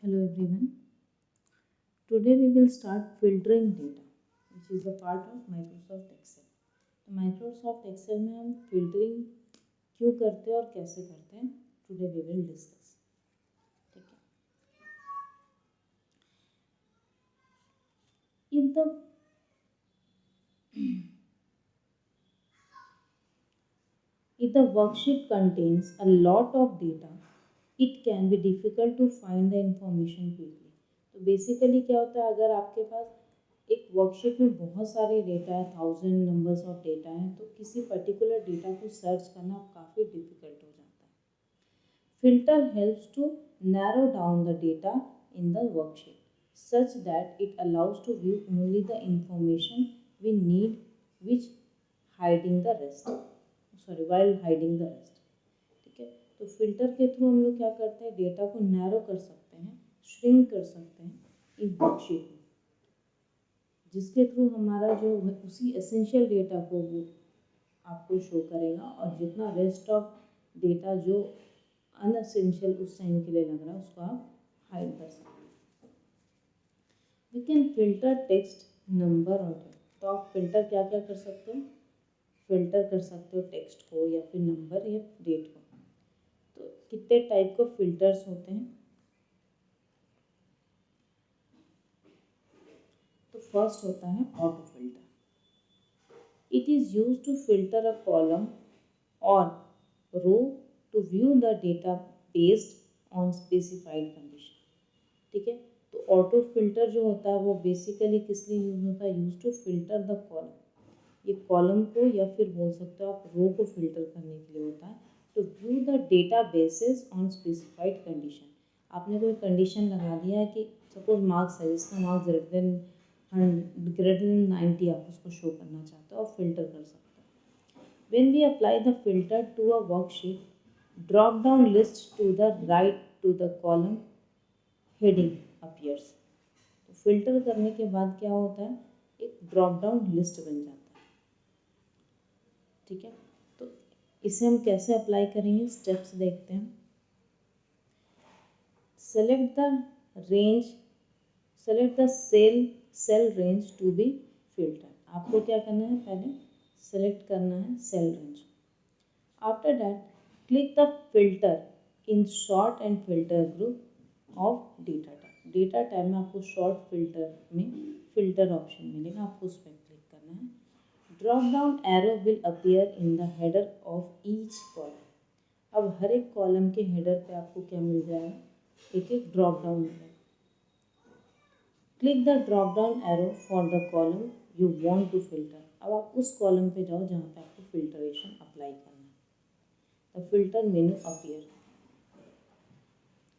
Hello everyone. Today we will start filtering data, which is a part of Microsoft Excel. तो Microsoft Excel में हम filtering क्यों करते हैं और कैसे करते हैं, today we will discuss. ठीक है. If the worksheet contains a lot of data, it can be difficult to find the information quickly. तो बेसिकली क्या होता है, अगर आपके पास एक वर्कशीट में बहुत सारे डेटा है, 1000 नंबर्स ऑफ डेटा है, तो किसी पर्टिकुलर डेटा को सर्च करना काफ़ी डिफिकल्ट हो जाता है. Filter helps to narrow down the data in the worksheet such that it allows to view only the information we need which hiding the rest. while hiding the rest. ठीक है. तो filter के through हम लोग क्या करते हैं, data को नैरो कर सकते हैं, श्रिंक कर सकते हैं एक वर्कशीट में, जिसके थ्रू हमारा जो उसी एसेंशियल डेटा को वो आपको शो करेगा और जितना रेस्ट ऑफ डेटा जो अनएसेंशियल उस टाइम के लिए लग रहा है उसको आप हाइड कर सकते हैं. We can filter text, number और डेट. तो आप फिल्टर क्या क्या कर सकते हो, फिल्टर कर सकते हो टेक्स्ट को या फिर नंबर या डेट को. तो कितने टाइप के फिल्टर्स होते हैं. तो फर्स्ट होता है auto filter. It is use to filter a column और row to view the data based on specified condition. ठीक है. तो ऑटो फिल्टर जो होता है वो बेसिकली किस लिए यूज होता है, use to filter the column. ये कॉलम को या फिर बोल सकते हो आप रो को फिल्टर करने के लिए होता है. To view the data basis on specified condition. आपने कोई कंडीशन लगा दिया है कि सपोज मार्क्स है जिसका मार्क्स ग्रेटर देन 90 आप उसको शो करना चाहते हो और फिल्टर कर सकते हो. When we apply the filter to a worksheet, drop down list to the right to the column heading appears. तो फिल्टर करने के बाद क्या होता है, एक ड्रॉप डाउन लिस्ट बन जाता है. ठीक है. तो इसे हम कैसे अप्लाई करेंगे, स्टेप्स देखते हैं. Select the range, select the cell range to be filter. आपको क्या करना है, पहले सेलेक्ट करना है cell range. After that click the filter in sort and filter group of data type. Data type में आपको शॉर्ट फिल्टर में फिल्टर ऑप्शन मिलेगा, आपको उस पर क्लिक करना है. Drop down arrow will appear in the header of each column. अब हर एक कॉलम के हेडर पे आपको क्या मिल जाएगा, एक एक ड्रॉप डाउन मिलेगा. Click the drop down arrow for the column you want to filter. अब आप उस कॉलम पे जाओ जहाँ पे आपको फिल्टरेशन अप्लाई करना है. The filter menu appear.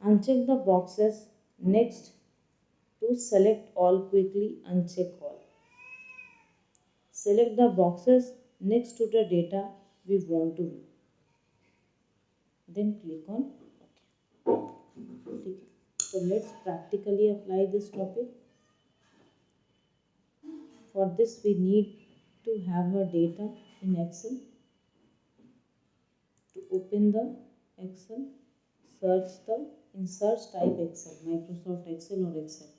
Uncheck the boxes next to select all quickly uncheck all. Select the boxes next to the data we want to view. Then click on OK. So let's practically apply this topic. For this we need to have a data in Excel. To open the Excel, search type Excel, Microsoft Excel और Excel.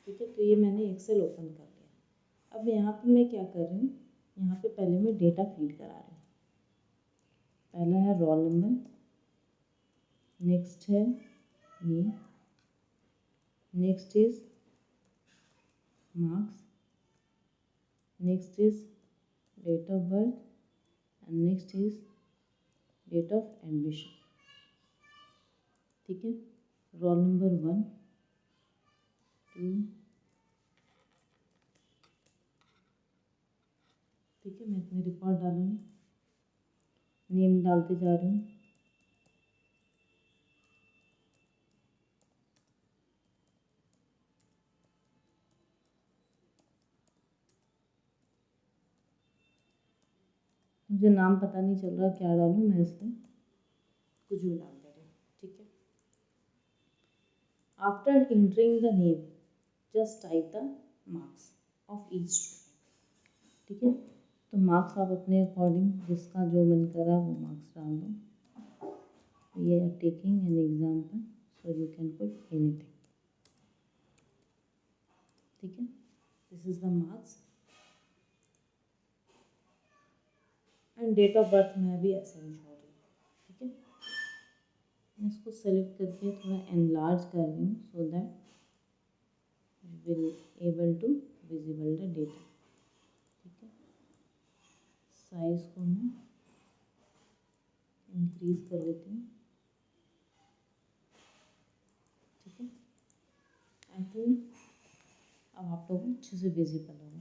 ठीक है. तो ये मैंने Excel open कर लिया. अब यहाँ पे मैं क्या कर रही हूँ, यहाँ पे पहले मैं डेटा फीड करा रही हूँ. पहला है रोल नंबर, नेक्स्ट है name, next is marks, next is date of birth and next is date of admission. ठीक है. Roll number 1, 2. ठीक है. मैं अपनी रिकॉर्ड डालूंगी, नेम डालते जा रही हूँ. मुझे नाम पता नहीं चल रहा क्या डालूँ, मैं इसमें कुछ भी डाल दे रही हूँ. ठीक है. After entering the name just type the marks of each student. ठीक है. तो मार्क्स आप अपने अकॉर्डिंग जिसका जो मन करा वो मार्क्स डाल दो. ये taking an example so you can put this is the marks, and date of birth मैं भी ऐसे ही छोड़ रही हूँ। ठीक है, मैं इसको सेलेक्ट करके थोड़ा एनलार्ज कर रही हूँ so that will able to visible the data. ठीक है, साइज को मैं इंक्रीज कर लेती हूँ। ठीक है, आई थिंक अब आप लोगों को अच्छे से विजिबल होगा।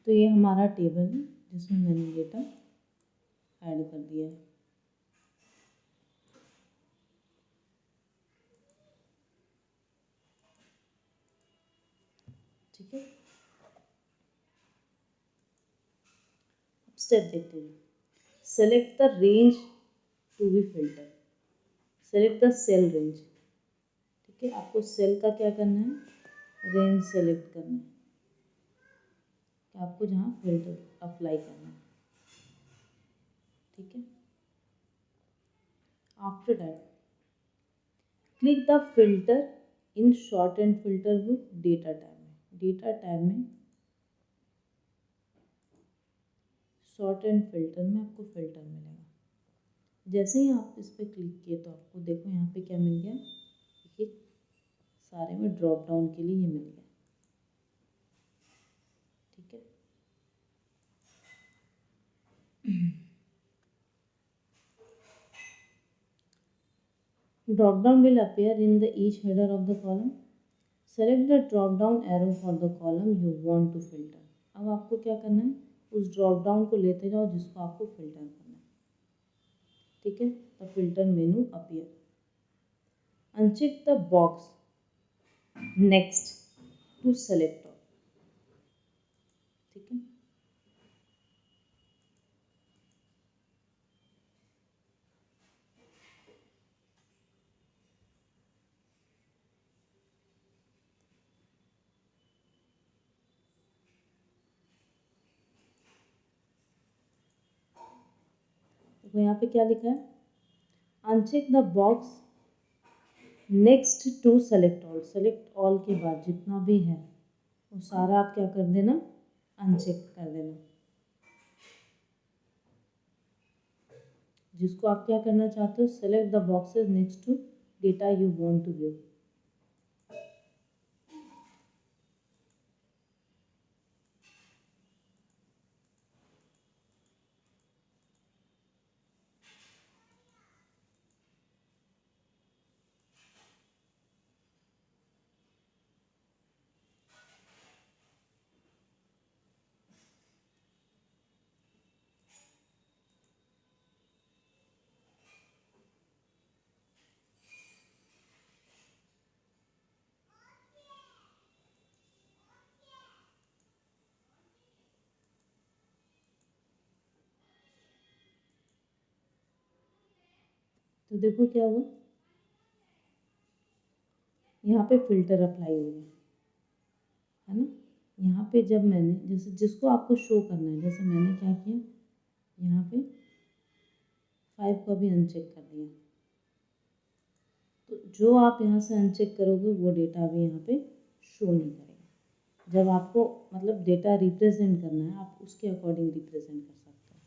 तो ये हमारा टेबल है जिसमें मैंने डेटा ऐड कर दिया है। ठीक है, अब स्टेप देखते हैं। Select the range to be filter, select the cell range. ठीक है, आपको सेल का क्या करना है, रेंज सेलेक्ट करना है कि आपको जहाँ फिल्टर अप्लाई करना है। ठीक है, after that click the filter in sort and filter book data tab में। डेटा टैब में शॉर्ट एंड फिल्टर में आपको फिल्टर मिलेगा। जैसे ही आप इस पर क्लिक किए तो आपको देखो यहाँ पे क्या मिल गया, ये सारे में ड्रॉप डाउन के लिए ये मिल गया। ठीक है, drop down will appear in the each header of the column. Select the drop down arrow for the column you want to filter. अब आपको क्या करना है, उस ड्रॉप डाउन को लेते जाओ जिसको आपको फिल्टर करना है। ठीक है, the filter menu appear, uncheck the box next to select all. ठीक है, तो यहाँ पे क्या लिखा है, uncheck the box next to select all. Select all के बाद जितना भी है वो सारा आप क्या कर देना, अनचेक कर देना। जिसको आप क्या करना चाहते हो, select the boxes next to data you want to view. तो देखो क्या हुआ, यहाँ पे फिल्टर अप्लाई हो गया है ना। यहाँ पे जब मैंने जैसे जिसको आपको शो करना है, जैसे मैंने क्या किया, यहाँ पे 5 को भी अनचेक कर दिया। तो जो आप यहाँ से अनचेक करोगे वो डेटा भी यहाँ पे शो नहीं करेगा। जब आपको मतलब डेटा रिप्रेजेंट करना है आप उसके अकॉर्डिंग रिप्रेजेंट कर सकते हो।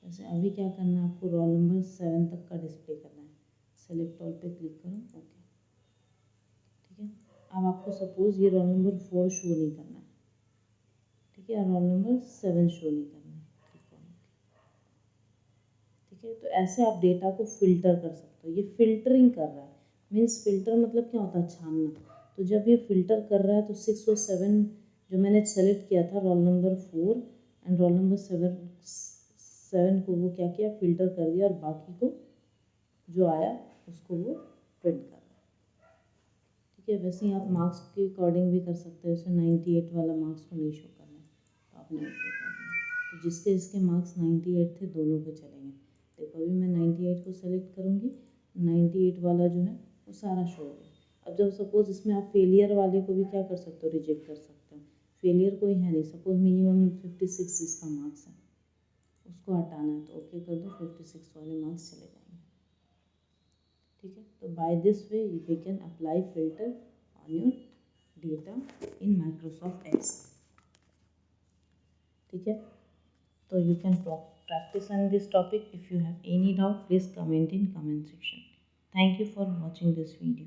जैसे अभी क्या करना है, आपको रोल नंबर 7 तक का डिस्प्ले करना है। सेलेक्ट ऑल पे क्लिक करो, ओके। ठीक है, अब आपको सपोज ये रोल नंबर 4 शो नहीं करना है। ठीक है, रोल नंबर 7 शो नहीं करना है। ठीक है, तो ऐसे आप डेटा को फिल्टर कर सकते हो। ये फिल्टरिंग कर रहा है, मीन्स फिल्टर मतलब क्या होता है, छानना। तो जब ये फिल्टर कर रहा है तो 6 और 7 जो मैंने सेलेक्ट किया था, roll number 4 and roll number 7 को वो क्या किया, फिल्टर कर दिया, और बाकी को जो आया उसको वो प्रिंट कर रहा है। ठीक है, वैसे ही आप मार्क्स के अकॉर्डिंग भी कर सकते हो। जैसे 98 वाला मार्क्स को नहीं शो करना है तो आपने ओके कर दिया, तो जिसके इसके मार्क्स 98 थे दोनों को चलेंगे। देखो अभी मैं 98 को सेलेक्ट करूँगी, 98 वाला जो है वो सारा शो हो गया। अब जब सपोज इसमें आप फेलियर वाले को भी क्या कर सकते हो, रिजेक्ट कर सकते हो। फेलियर कोई है नहीं, सपोज मिनिमम 56 इसका मार्क्स है, उसको हटाना है तो ओके कर दो, 56 वाले मार्क्स चले जाएंगे। ठीक है। तो by this way we can apply filter on your data in Microsoft Excel, ठीक है। So you can practice on this topic. If you have any doubt, please comment in comment section. Thank you for watching this video.